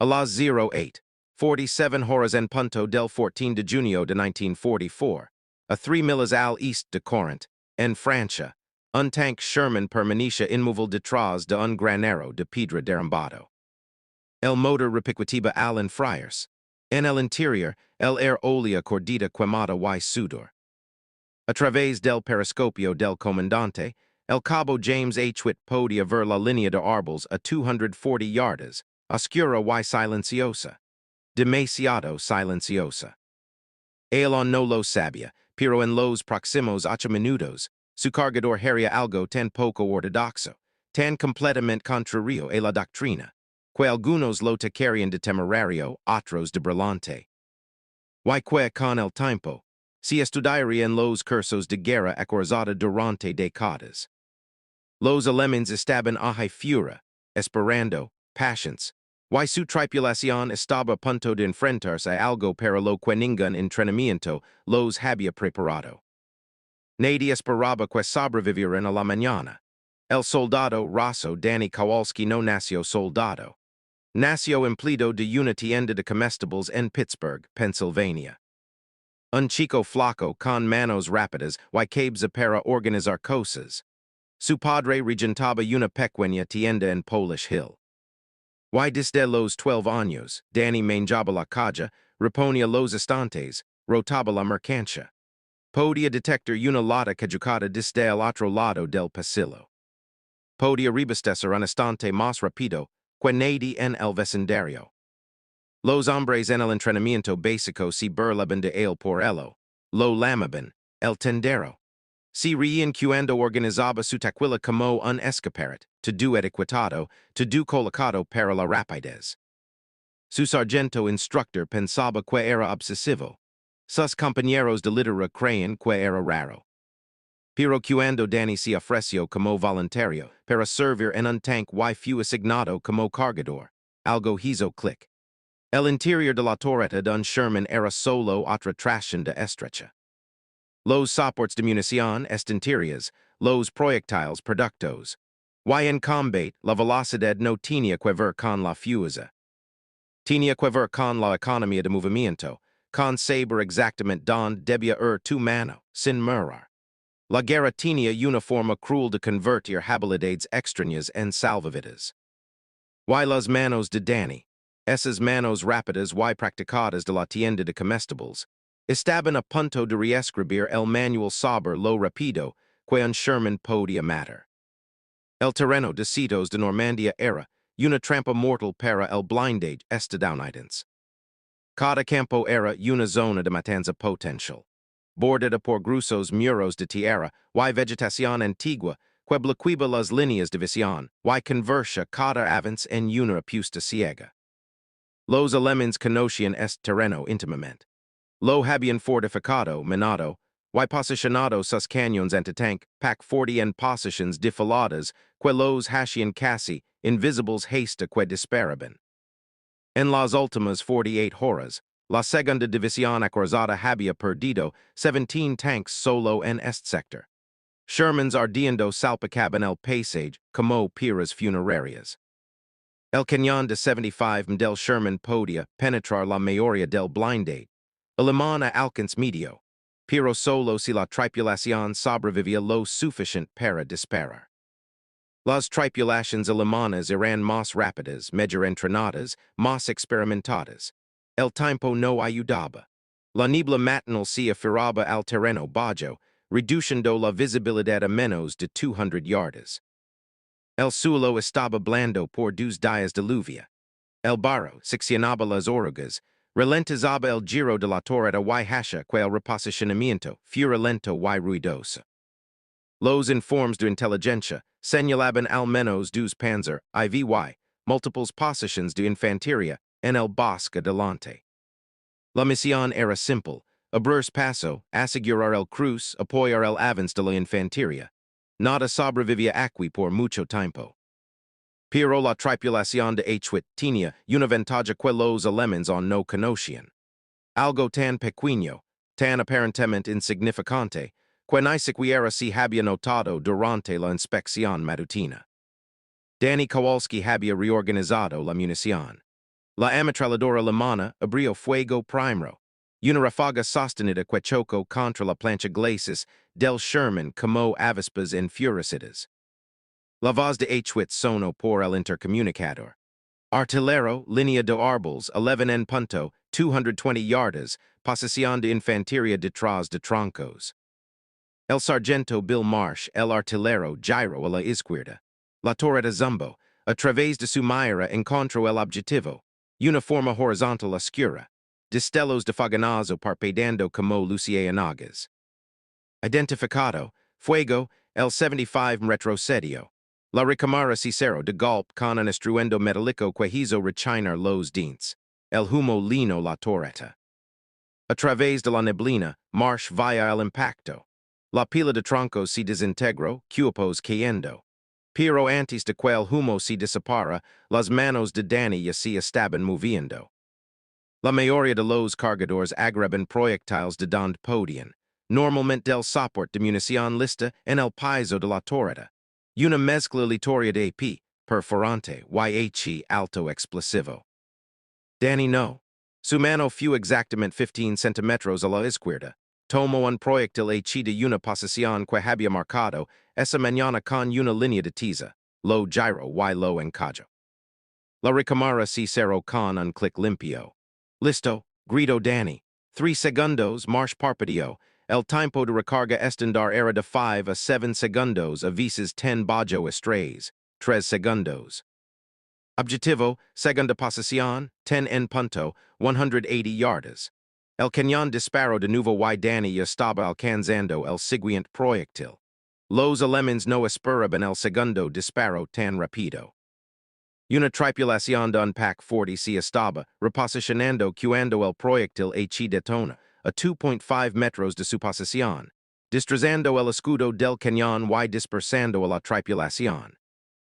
A las 08, 47 horas en punto del 14 de junio de 1944, a 3 millas al east de Corinth, en Francia, un tank Sherman permanecia inmóvil detrás de un granero de piedra derrumbado. El motor repiquitiba al enfriarse. En el interior, el air olía cordita quemada y sudor. A través del periscopio del comandante, el cabo James Huitt podía ver la línea de árboles a 240 yardas, oscura y silenciosa. Demasiado silenciosa. Él no lo sabía, pero en los próximos 8 minutos, su cargador haría algo tan poco ortodoxo, tan completamente contrario a la doctrina, que algunos lo tacharían de temerario, otros de brillante. Y que con el tiempo, se estudiaría en los cursos de guerra acordada durante décadas. Los alemanes estaban a furia, esperando, patience, y su tripulación estaba a punto de enfrentarse a algo para lo que ningún entrenamiento los había preparado. Nadie esperaba que sobrevivieran a la mañana. El soldado raso Danny Kowalsski no nació soldado. Nació empleado de una tienda de comestibles en Pittsburgh, Pennsylvania. Un chico flaco con manos rápidas y cables para organizar cosas. Su padre regentaba una pequeña tienda en Polish Hill. Y desde los 12 años, Danny manjaba la caja, reponía los estantes, rotaba la mercancía. Podía detectar una lata caducada desde el otro lado del pasillo. Podía reabastecer un estante más rápido que nadie en el vecindario. Los hombres en el entrenamiento básico se burlaban de él por ello, lo llamaban el tendero. Se reían cuando organizaba su taquilla como un escaparate, todo etiquetado, todo colocado para la rapidez. Su sargento instructor pensaba que era obsessivo. Sus compañeros de litera creían que era raro. Pero cuando Danny se ofreció como voluntario para servir en un tank y fue asignado como cargador, algo hizo clic. El interior de la torreta de un Sherman era solo otra tracción de estrecha. Los soportes de munición estanterías, los proyectiles productos. Y en combate, la velocidad no tenía que ver con la fuerza. Tenía que ver con la economía de movimiento, con saber exactamente dónde debía tu mano, sin murar. La guerra tenía una forma cruel de convertir habilidades extrañas en salvavidas. Y las manos de Danny, esas manos rápidas y practicadas de la tienda de comestibles, estaban a punto de reescribir el manual sobre lo rápido que un Sherman podía matar. El terreno de sitios de Normandia era una trampa mortal para el blindage estadounidense. Cada campo era una zona de matanza potencial, bordada por gruesos muros de tierra y vegetación antigua que bloqueaba las líneas de visión y convertía cada avance en una apuesta ciega. Los alemanes conocían este terreno íntimamente. Lo habían fortificado, minado, y posicionado sus cañones antitank, PAC 40 en posiciones difiladas que los hacían casi invisibles hasta que disparaban. En las últimas 48 horas, la segunda división acruzada había perdido 17 tanks solo en este sector. Shermans ardiendo salpicaban el paisage como piras funerarias. El cañón de 75 del Sherman podía penetrar la mayoría del blindage. Alemán a alcance medio, pero solo si la tripulación sobrevivía lo suficiente para disparar. Las tripulaciones alemanas eran más rápidas, mejor entrenadas, más experimentadas. El tiempo no ayudaba. La niebla matinal se aferraba al terreno bajo, reduciendo la visibilidad a menos de 200 yardas. El suelo estaba blando por 2 días de lluvia. El barro seccionaba las orugas, ralentizaba el giro de la torreta y hacía que el reposicionamiento fuera lento y ruidoso. Los informes de inteligencia señalaban al menos 2 Panzer IVs, múltiples posiciones de infantería en el bosque adelante. La misión era simple, abrir paso, asegurar el cruce, apoyar el avance de la infantería. Nada sobrevivía aquí por mucho tiempo. Pero la tripulación de Huitt tenía una ventaja que los alemanes no conocían. Algo tan pequeño, tan aparentemente insignificante, que ni siquiera se había notado durante la inspección matutina. Danny Kowalsski había reorganizado la munición. La ametralladora limana, abrio fuego primero. Una rafaga sostenida que choco contra la plancha glacis del Sherman como avispas enfurecidas. La voz de Huitt sono por el intercomunicador. Artillero, línea de árboles, 11 en punto, 220 yardas, posición de infantería detrás de troncos. El sargento Bill Marsh, el artillero, giro a la izquierda. La torreta zumbo, a través de su mira encontró el objetivo. Una forma horizontal oscura. Destellos de fogonazo parpadeando como luciérnagas. Identificado, fuego, el 75 retrocedio. La recamara Cicero de golpe con un estruendo metálico que hizo rechinar los dientes. El humo lino la torreta. A través de la neblina, Marsh via el impacto. La pila de troncos se desintegró, cuerpos cayendo. Pero antes de que el humo se disipara, las manos de Danny ya se estaban moviendo. La mayoría de los cargadores agregan proyectiles de donde podían. Normalmente del soporte de munición lista en el piso de la torreta. Una mezcla aleatoria de AP, perforante, YHE alto explosivo. Danny no. Su mano fue exactamente 15 centímetros a la izquierda. Tomó un proyectil hecho de una posición que había marcado esa mañana con una línea de tiza. Lo giro y lo encajo. La recamara se cerró con un clic limpio. Listo, gritó Danny. 3 segundos, Marsh parpadeó. El tiempo de recarga estandar era de 5 a 7 segundos a veces 10 bajo estrés. 3 segundos. Objetivo, segunda posición, 10 en punto, 180 yardas. El cañón disparo de nuevo y Danny ya estaba alcanzando el siguiente proyectil. Los alemanes no esperaban el segundo disparo tan rápido. Una tripulación de un pack 40 se estaba reposicionando cuando el proyectil hecho detona a 2.5 metros de su posición, destrozando el escudo del cañón y dispersando a la tripulación.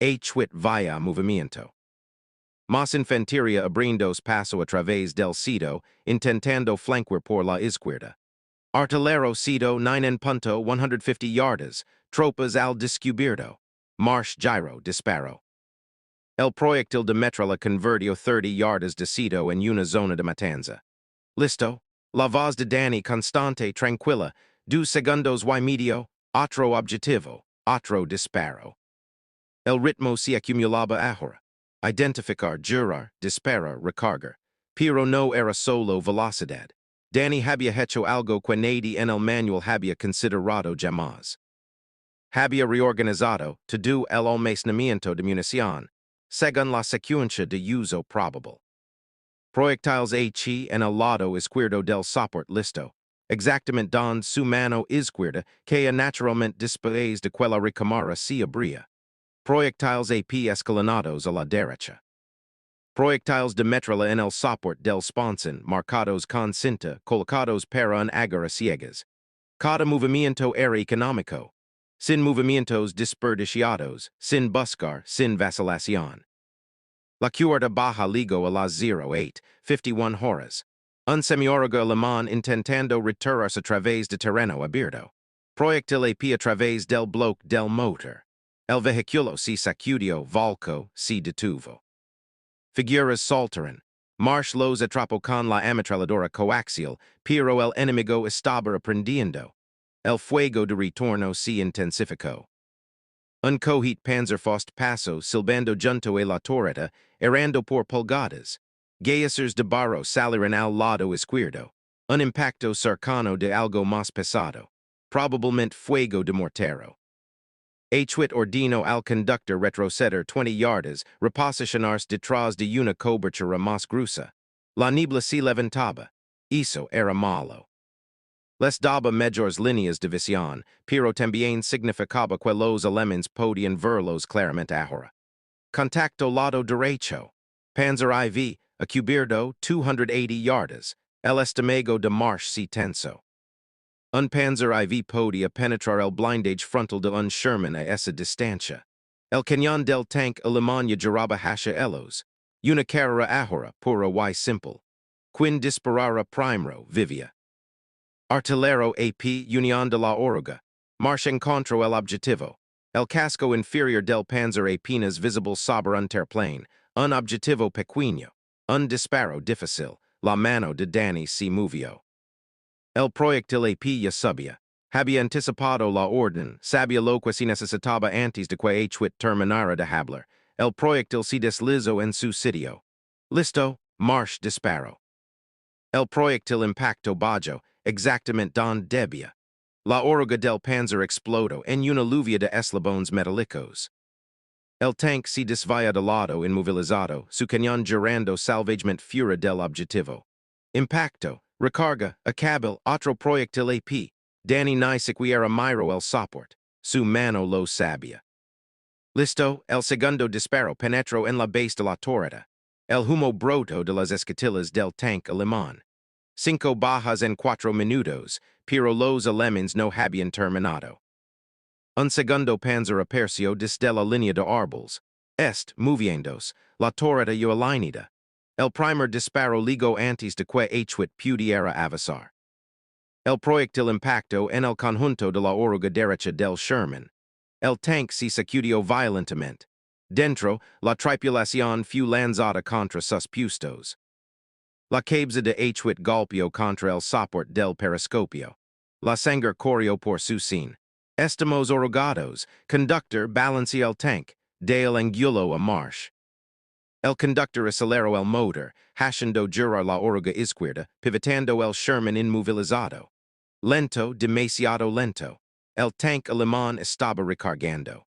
Huitt via movimiento. Más infantería abriendo paso a través del sitio, intentando flanquear por la izquierda. Artillero sitio 9 en punto 150 yardas, tropas al descubierto. Marsh giro disparo. El proyectil de metralla convertió 30 yardas de sitio en una zona de matanza. Listo. La voz de Danny constante tranquila, 2 segundos y medio, otro objetivo, otro disparo. El ritmo se acumulaba ahora. Identificar, jurar, disparar, recargar. Pero no era solo velocidad. Danny había hecho algo que nadie en el manual había considerado jamás. Había reorganizado, todo el almacenamiento de munición, según la secuencia de uso probable. Proyectiles hechi en el lado izquierdo del soporte listo, exactamente donde su mano izquierda que naturalmente después de que la recamara se abría. Proyectiles AP escalonados a la derecha. Proyectiles de metralla en el soporte del sponson, marcados con cinta, colocados para un agarre ciegas. Cada movimiento era económico. Sin movimientos desperdiciados, sin buscar, sin vacilación. La cuerda baja ligó a las 08:51 horas. Un semiólogo alemán intentando retirarse a través de terreno abierto. Proyectil AP a través del bloque del motor. El vehículo se sacudió, volcó, se detuvo. Figuras saltaron. Marsh los atrapó con la ametralladora coaxial, pero el enemigo estaba aprendiendo. El fuego de retorno se intensificó. Un cohete Panzerfaust paso silbando junto a la torreta, errando por pulgadas. Geysers de barro salieron al lado izquierdo. Un impacto cercano de algo más pesado. Probablemente fuego de mortero. Huitt ordeno al conductor retroceder 20 yardas, reposicionarse detrás de una cobertura más gruesa. La niebla se levantaba. Eso era malo. Les daba mayores líneas de visión, pero también significaba que los alemanes podían verlos claramente ahora. Contacto lado derecho. Panzer IV, a cubierto 280 yardas. El estómago de Marsh se tensó. Un Panzer IV podía penetrar el blindage frontal de un Sherman a esa distancia. El cañón del tanque alemán giraba hacia ellos. Una carrera ahora, pura y simple. Quien disparara primero, vivia. Artillero AP Unión de la Oruga. Marsh encontró el objetivo. El casco inferior del Panzer apenas visible sobre un terraplane, un objetivo pequeño. Un disparo difficil, la mano de Danny si movio. El proyectil ap ya subia. Había anticipado la orden, sabia lo que si necesitaba antes de que Huitt terminara de hablar. El proyectil si deslizó en su sitio. Listo, march disparo. El proyectil impacto bajo, exactamente don debia. La oruga del panzer explodo en una lluvia de eslabones metálicos. El tanque si desvía de lado inmovilizado, su cañón girando salvagement fuera del objetivo. Impacto, recarga, acabil, otro proyectil AP. Danny ni siquiera miro el soporte. Su mano lo sabia. Listo, el segundo disparo penetró en la base de la torreta. El humo broto de las escotillas del tanque alemán. 5 bajas en 4 minutos, pero los alemanes no habían terminado. Un segundo panzer aperció desde la línea de árboles. Moviéndose, la torreta y alineada. El primer disparo ligó antes de que Huitt pudiera avanzar. El proyectil impactó en el conjunto de la oruga derecha del Sherman. El tanque se sacudió violentamente. Dentro, la tripulación fue lanzada contra sus puestos. La cabeza de Huitt golpeó contra el soporte del periscopio. La sangre corrió por su sin. Estamos orugados, conductor balanceó el tanque, del angulo a march. El conductor aceleró el motor, haciendo girar la oruga izquierda, pivotando el Sherman inmovilizado. Lento, demasiado lento. El tanque alemán estaba recargando.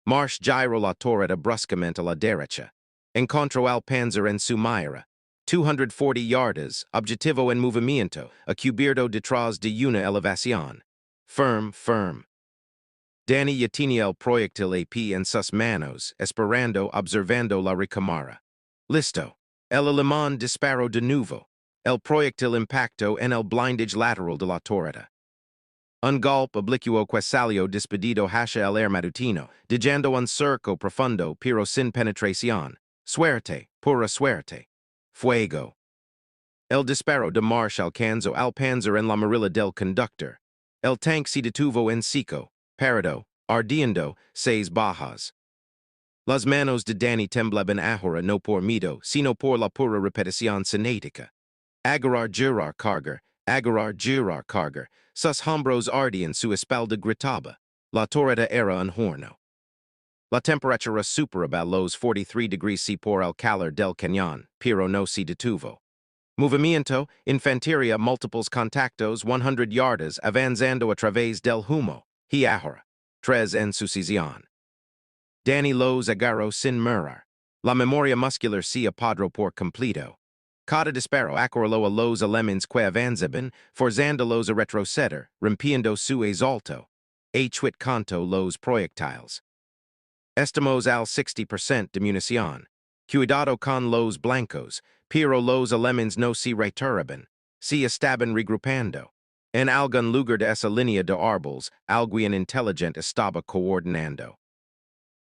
March giró la torreta bruscamente a la derecha. Encontró al panzer en su mira. 240 yardas, objetivo en movimiento, a cubierto detrás de una elevación. Firm. Danny ya tenía el proyectil AP en sus manos, esperando, observando la recámara. Listo. El alemán disparó de nuevo. El proyectil impactó en el blindage lateral de la torreta. Un golpe oblicuo que salió despedido hacia el aire matutino, dejando un surco profundo pero sin penetración. Suerte, pura suerte. Fuego. El disparo de march alcanzó al panzer en la mirilla del conductor. El tanque se detuvo en seco, parado, ardiendo, 6 bajas. Las manos de Danny temblaban ahora no por miedo, sino por la pura repetición cinética. Agarrar cargar, sus hombros ardían su espalda gritaba. La torreta era un horno. La temperatura superaba los 43 degrees C por el calor del cañón, pero no se detuvo. Movimiento, infantería, múltiples contactos, 100 yardas, avanzando a través del humo. Y ahora, 3 en sucesión. Danny los agarró sin mirar. La memoria muscular se apoderó por completo. Cada disparo acorraló a los alemanes que avanzaban, forzándolos a retroceder, rompiendo su asalto. Huitt contó los proyectiles. Estamos al 60% de munición. Cuidado con los blancos, pero los alemanes no se retiraban, se estaban regrupando. En algún lugar de esa línea de árboles, alguien inteligente estaba coordinando.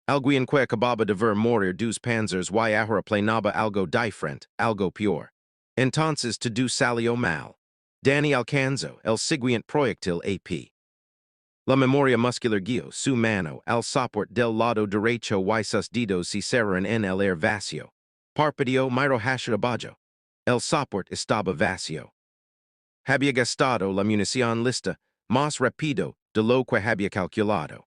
Alguien que acababa de ver morir dos panzers y ahora planeaba algo diferente, algo peor. Entonces todo salió mal. Danny alcanzó el siguiente proyectil AP. La memoria muscular guió su mano al soporte del lado derecho y sus dedos se cerraron en el aire vacío. Parpadeó miró hacia abajo. El soporte estaba vacío. Había gastado la munición lista, más rápido de lo que había calculado.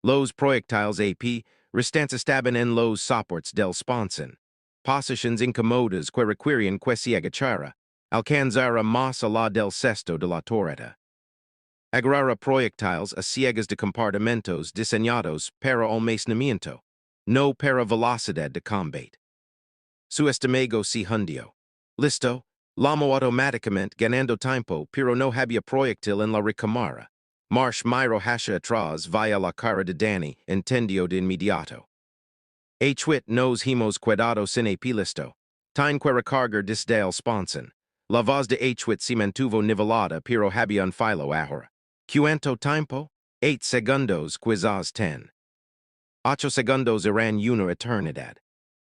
Los proyectiles AP restantes estaban en los soportes del sponson. Posiciones incómodas que requerían que se agachara, alcanzara más allá del cesto de la torreta. Agarrara proyectiles a ciegas de compartimentos diseñados para almacenamiento, no para velocidad de combate. Su estómago se hundió. Listo, llamó automáticamente ganando tiempo pero no había proyectil en la recámara. March miró hacia atrás via la cara de Danny, entendió de inmediato. Huitt nos hemos quedado sin AP listo. Time que recargar desde el sponson. La voz de Huitt se mantuvo nivelada pero había un filo ahora. ¿Cuánto tiempo? 8 segundos, quizás 10. 8 segundos eran una eternidad.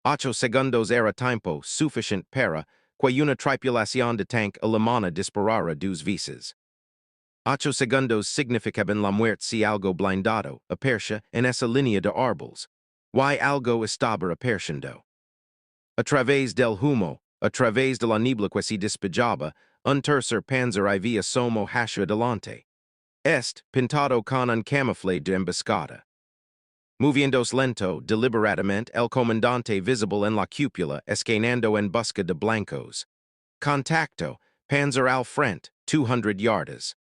8 segundos era tiempo suficiente para que una tripulación de tanque alemana disparara 2 veces. 8 segundos significaban la muerte si algo blindado apercia en esa línea de árboles. Y algo estaba aperciendo. a través del humo, a través de la niebla que se despejaba, un tercer Panzer IV asomo hacia adelante. Est, pintado con un camuflaje de emboscada. Moviendos lento, deliberadamente, el comandante visible en la cúpula, escaneando en busca de blancos. Contacto, Panzer al frente, 200 yardas.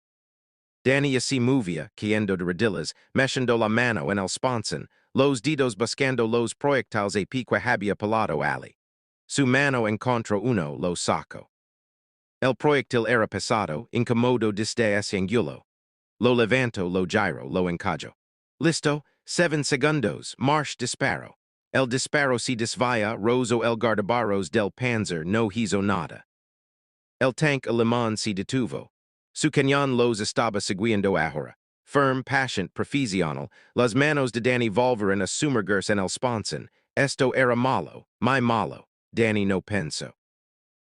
Danny se movia, cayendo de rodillas, metiendo la mano en el sponson, los dedos buscando los proyectiles a pique había pelado ali. Su mano encontró uno, lo sacó. El proyectil era pesado, incomodo desde ese ángulo. Lo levanto, lo giro, lo encajo. Listo, 7 segundos, march disparo. El disparo se desvía, rozo el guardabarros del panzer, no hizo nada. El tanque alemán se detuvo. Su cañón los estaba siguiendo ahora. Firm, patient, profesional, las manos de Danny volveron a sumergirse en el sponson. Esto era malo, muy malo. Danny no pensó.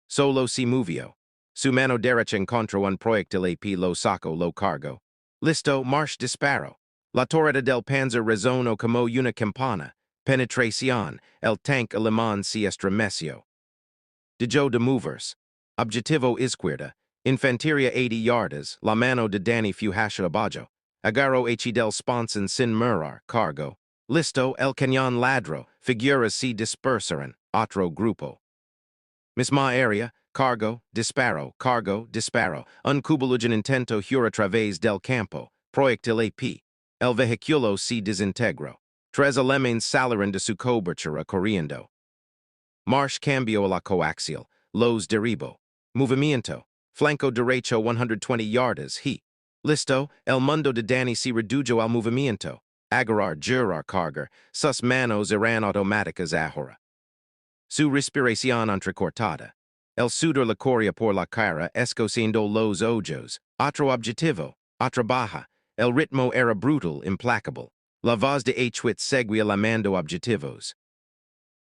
Solo se movió. Su mano derecha encontró un proyectil AP lo saco lo cargo. Listo, march disparo. La torreta del panzer resonó como una campana. Penetración, el tanque alemán se estremeció. Dejó de moverse. Objetivo izquierda. Infanteria 80 yardas. La mano de Danny fue hacia abajo. Agarro H del sponson sin mirar. Cargo. Listo, el cañón ladro. Figuras se dispersaron. Otro grupo. Misma area. Cargo. Disparo. Cargo. Disparo. Un cubulugen intento hura través del campo. Proyectil AP. El vehiculo se desintegró. Tres alemanes salieron de su cobertura corriendo. March cambio a la coaxial. Los derribo. Movimiento. Flanco derecho 120 yardas. Listo, el mundo de Danny se redujo al movimiento. Agarrar, jurar, cargar. Sus manos eran automáticas ahora. Su respiración entrecortada. El sudor le corría por la cara, escociendo los ojos. Otro objetivo. Otra baja. El ritmo era brutal, implacable. La voz de Huitt seguía lamando objetivos.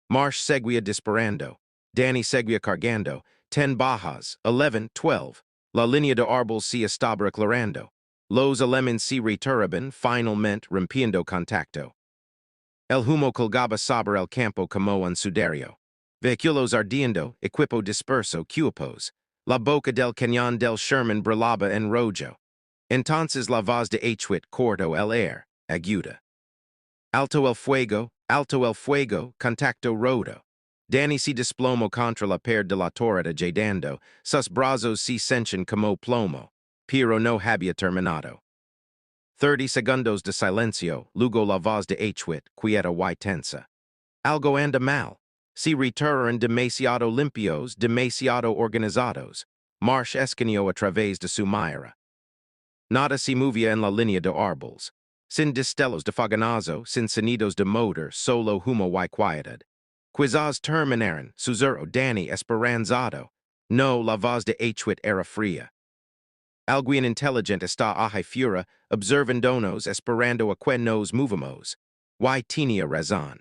March seguía disparando. Danny seguía cargando. 10 bajas, 11, 12. La línea de árboles se estaba aclarando. Los alemanes se retiraban, finalmente rompiendo contacto. El humo colgaba sobre el campo como un sudario. Vehículos ardiendo, equipo disperso, cuerpos. La boca del cañón del Sherman brillaba en rojo. Entonces la voz de Huitt cortó el air, aguda. Alto el fuego, contacto roto. Danny se desplomó contra la pared de la torreta jadeando, sus brazos se senchan como plomo, pero no había terminado. 30 segundos de silencio, luego la voz de Huitt, quieta y tensa. Algo anda mal. Se retiraron demasiado limpios, demasiado organizados. March escaneó a través de su mira. Nada se movía en la línea de árboles. Sin destellos de fogonazo, sin sonidos de motor, solo humo y quietud. Quizás terminaron, susurró Danny esperanzado. No, la voz de Huitt era fría. Alguien inteligente está ahí fuera, observándonos, esperando a que nos movamos. Y tenía razón.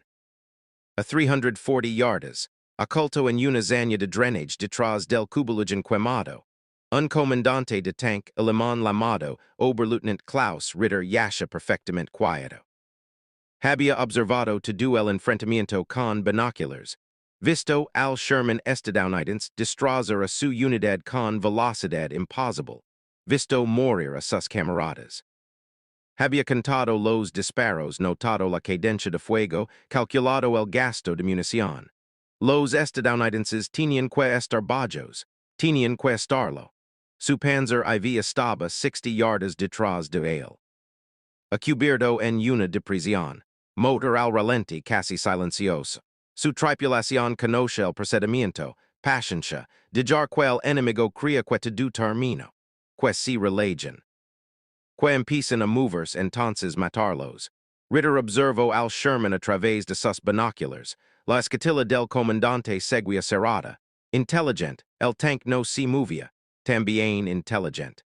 A 340 yardas, oculto en una zanja de drainage detrás del cubulugen quemado. Un comandante de tanque alemán llamado Oberleutnant Klaus Ritter yasha perfectamente quieto. Había observado todo el enfrentamiento con binoculars. Visto al Sherman estadounidense destrozar a su unidad con velocidad imposible. Visto morir a sus camaradas. Había contado los disparos, notado la cadencia de fuego, calculado el gasto de munición. Los estadounidenses tenían que estar bajos, tenían que estarlo. Su Panzer IV estaba 60 yardas detrás de él. A cubierto en una depresión. Motor al ralenti casi silencioso. Su tripulación conoce el procedimiento, paciencia, dejar que el enemigo crea que todo termino. Que se relajen. Que empiecen a moverse entonces matarlos. Ritter observó al Sherman a través de sus binoculars. La escotilla del comandante seguía cerrada. Inteligent, el tanque no se movía. También inteligent.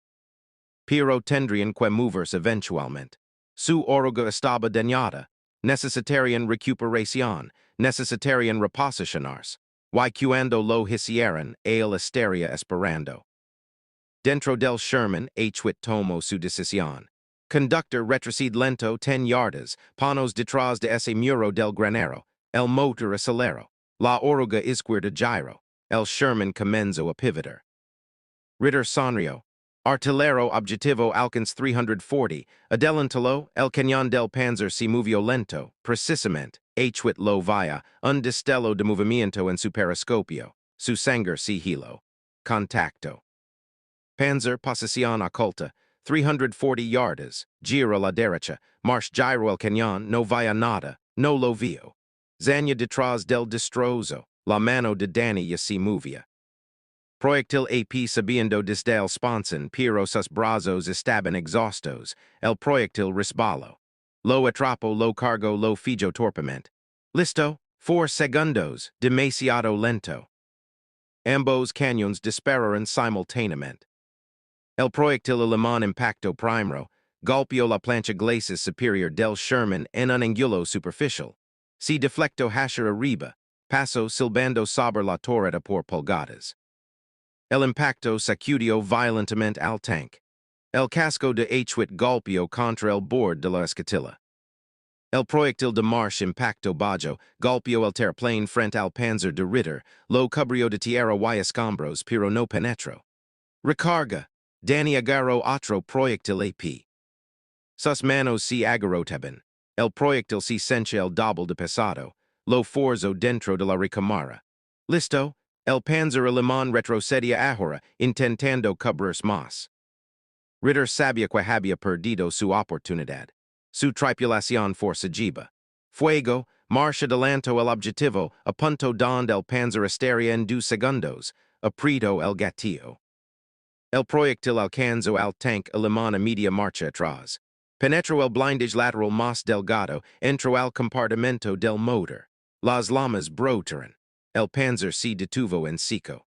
Pero tendrían que moverse eventualmente. Su oruga estaba dañada. Necesitarían recuperación. Necesitarían reposicionarse. Y cuando lo hicieran, él estaría esperando. Dentro del Sherman, Huitt tomó su decisión. Conductor retrocede lento 10 yardas, panos detrás de ese muro del granero. El motor aceleró. La oruga isquir de gyro, el Sherman comenzo a pivoter. Ritter Sanrio, Artillero Objetivo Alcance 340, Adelantalo, El Cañón del Panzer si movió lento, precisamente, Huitt lo via, un destello de movimiento en su periscopio, su sangre si hilo. Contacto. Panzer Posición Oculta, 340 yardas, Giro la derecha, March Gyro el Cañón, no via nada, no lo vio. Zanya detrás del destrozo, la mano de Danny y si movia. Proyectil AP sabiendo desde el sponson, pero sus brazos estaban exhaustos, el proyectil resbaló. Lo atrapo, lo cargo, lo fijo torpement. Listo, 4 segundos, demasiado lento. Ambos cañones dispararon simultáneamente. El proyectil alemán impacto primero, golpeó la plancha glacis superior del Sherman en un ángulo superficial. Si deflecto hacia arriba, paso silbando sobre la torreta por pulgadas. El impacto sacudió violentamente al tanque. El casco de Huitt golpeó contra el borde de la escotilla. El proyectil de marche impacto bajo, golpeó el terraplén frente al Panzer de Ritter, lo cubrió de tierra y escombros, pero no penetró. Recarga. Danny agarró otro proyectil AP. Sus manos se agarrotaban. El proyectil se sencha el doble de pesado, lo forzo dentro de la recámara. Listo. El Panzer alemán retrocedía ahora, intentando cubrir más. Ritter sabía que había perdido su oportunidad. Su tripulación forcejiba. Fuego, marcha adelanto el objetivo, a punto donde el Panzer estaría en 2 segundos, aprieto el gatillo. El proyectil alcanzó al tanque alemán a media marcha atrás. Penetró el blindage lateral más delgado, entró al compartimento del motor. Las llamas brotaron. El Panzer se detuvo en seco.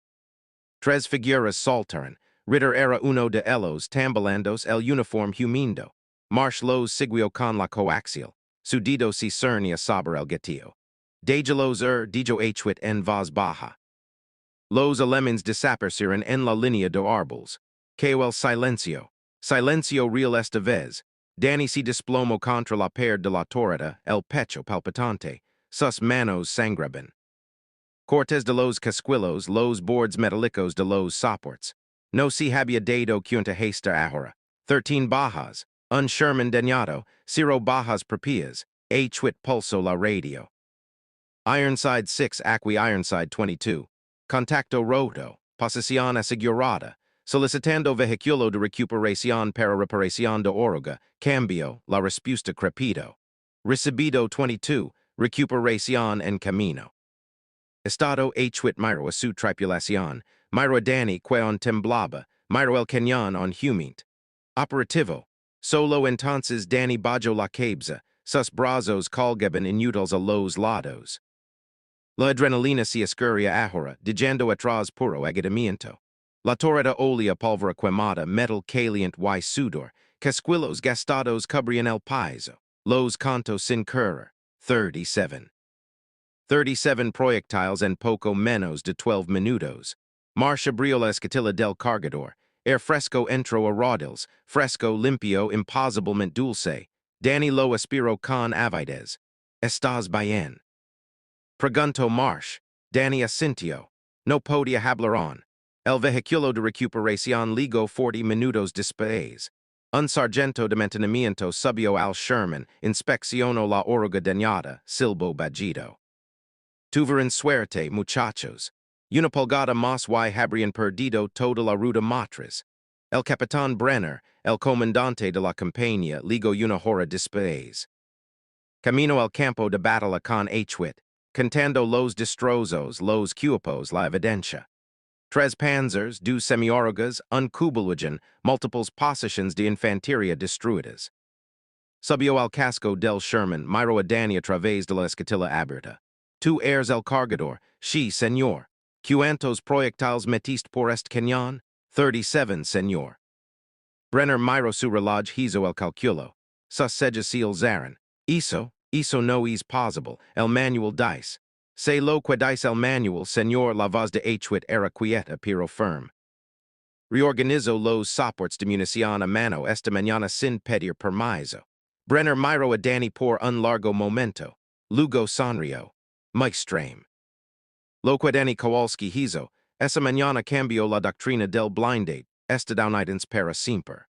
3 figuras saltaron. Ritter era uno de ellos tambalandos el uniforme humindo. March los siguió con la coaxial. Su dedo se cernía sobre el gatillo. Déjalos dijo Huitt en voz baja. Los alemanes desaparecieron en la línea de árboles. Cayó el silencio. Silencio real esta vez. Danny se desplomó contra la pared de la torreta, el pecho palpitante. Sus manos sangraban. Cortes de los casquillos, los bordes metálicos de los soportes. No se había dado cuenta hasta ahora. 13 bajas. Un Sherman dañado. 0 bajas propias. Huitt pulsó la radio. Ironside 6 Acqui Ironside 22. Contacto roto. Posición asegurada. Solicitando vehiculo de recuperación para reparación de oruga. Cambio. La respuesta crepido. Recibido 22. Recuperación en camino. Estado Huitt miro a su tripulación, miro a Danny que on temblaba, miro el cañón on humint. Operativo. Solo entonces Danny bajo la cabeza, sus brazos colgaban inútiles a los lados. La adrenalina se escurría ahora, dejando atrás puro agitamiento. La torreta olía pólvora quemada, metal caliente y sudor, casquillos gastados cubrían el piso. Los cantos sin cura. 37. 37 proyectiles en poco menos de 12 minutos. Marcha abrió la escotilla del cargador. Air fresco entró a rodillas. Fresco limpio imposiblemente dulce. Danny lo aspiró con avidez. ¿Estás bien? Preguntó March. Danny asintió. No podía hablar. El vehículo de recuperación ligó 40 minutos después. Un sargento de mantenimiento subió al Sherman, inspeccionó la oruga dañada, silbo bajido. Tuvieron suerte, muchachos. Una pulgada más y habrían perdido toda la ruta matriz. El capitán Brenner, el comandante de la compañía, ligó una hora después. Camino al campo de batalla con Huitt, contando los destrozos, los cuerpos, la evidencia. 3 panzers, 2 semi-orugas, un kubelwagen, múltiples posiciones de infantería destruidas. Subió al casco del Sherman, miro a Danny a través de la escotilla abierta. Tu eres el cargador, sí, señor. ¿Cuántos proyectiles metiste por este cañón? 37, señor. Brenner miró su reloj, hizo el cálculo. Sus sellas se alzaron. Eso no es posible. El manual dice. Sé lo que dice el manual, señor. La voz de Huitt era quieta pero firme. Reorganizó los soportes de munición a mano esta mañana sin pedir permiso. Brenner miró a Danny por un largo momento. Luego sonrió. Muy extreme. Loque Danny Kowalsski hizo, esa mañana cambió la doctrina del blindate, estadounidense para siempre.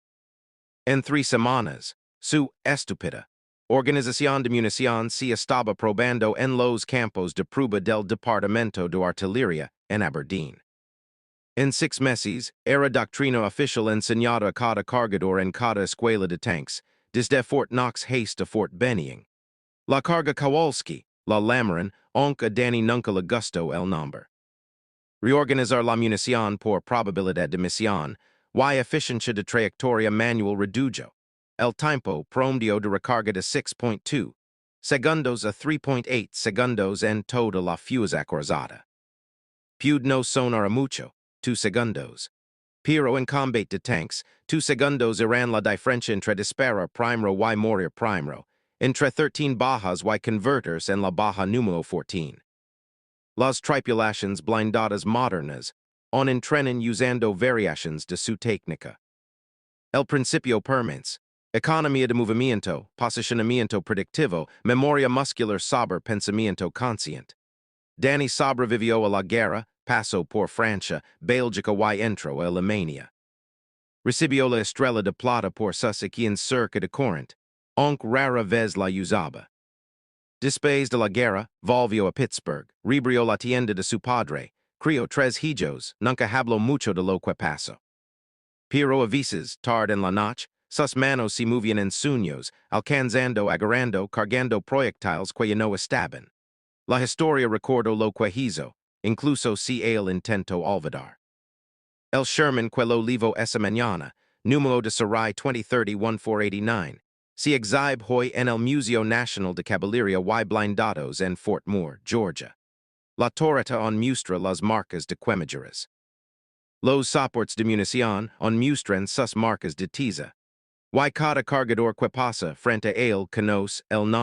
En 3 semanas, su estúpida organización de munición se estaba probando en los campos de prueba del Departamento de Artillería en Aberdeen. En 6 meses, era doctrina oficial enseñada a cada cargador en cada escuela de tanks, desde Fort Knox Haste a Fort Benning. La carga Kowalski, la llamaron, aunque Danny nunca le gustó el nombre. Reorganizar la munición por probabilidad de misión, y eficiencia de trayectoria manual redujo. El tiempo promedio de recarga de 6.2 segundos a 3.8 segundos en toda la fuerza acorazada. Pude no sonar a mucho, 2 segundos. Pero en combate de tanks, 2 segundos eran la diferencia entre disparar primero y morir primero, entre 13 bajas y converters en la baja número 14. Las tripulaciones blindadas modernas entrenan usando variaciones de su técnica. El principio permens, economía de movimiento, posicionamiento predictivo, memoria muscular sobre pensamiento consciente. Danny sobrevivió a la guerra, pasó por Francia, Bélgica y entró a Alemania. Recibió la estrella de plata por sus acciones cerca de Corinth, aunque rara vez la usaba. Después de la guerra, volvió a Pittsburgh, rebrió la tienda de su padre, crió 3 hijos, nunca habló mucho de lo que pasó. Pero a veces, tarde en la noche, sus manos se movían en sueños, alcanzando, agarrando, cargando proyectiles que no estaban. La historia recordó lo que hizo, incluso si él intentó olvidar. El Sherman que lo livo esa mañana, número de Sarai 2030-1489, se exhibe hoy en el Museo Nacional de Caballería y Blindados en Fort Moore, Georgia. La torreta muestra las marcas de quemaduras. Los soportes de munición muestran sus marcas de tiza. Y cada cargador que pasa frente a él conoce el nombre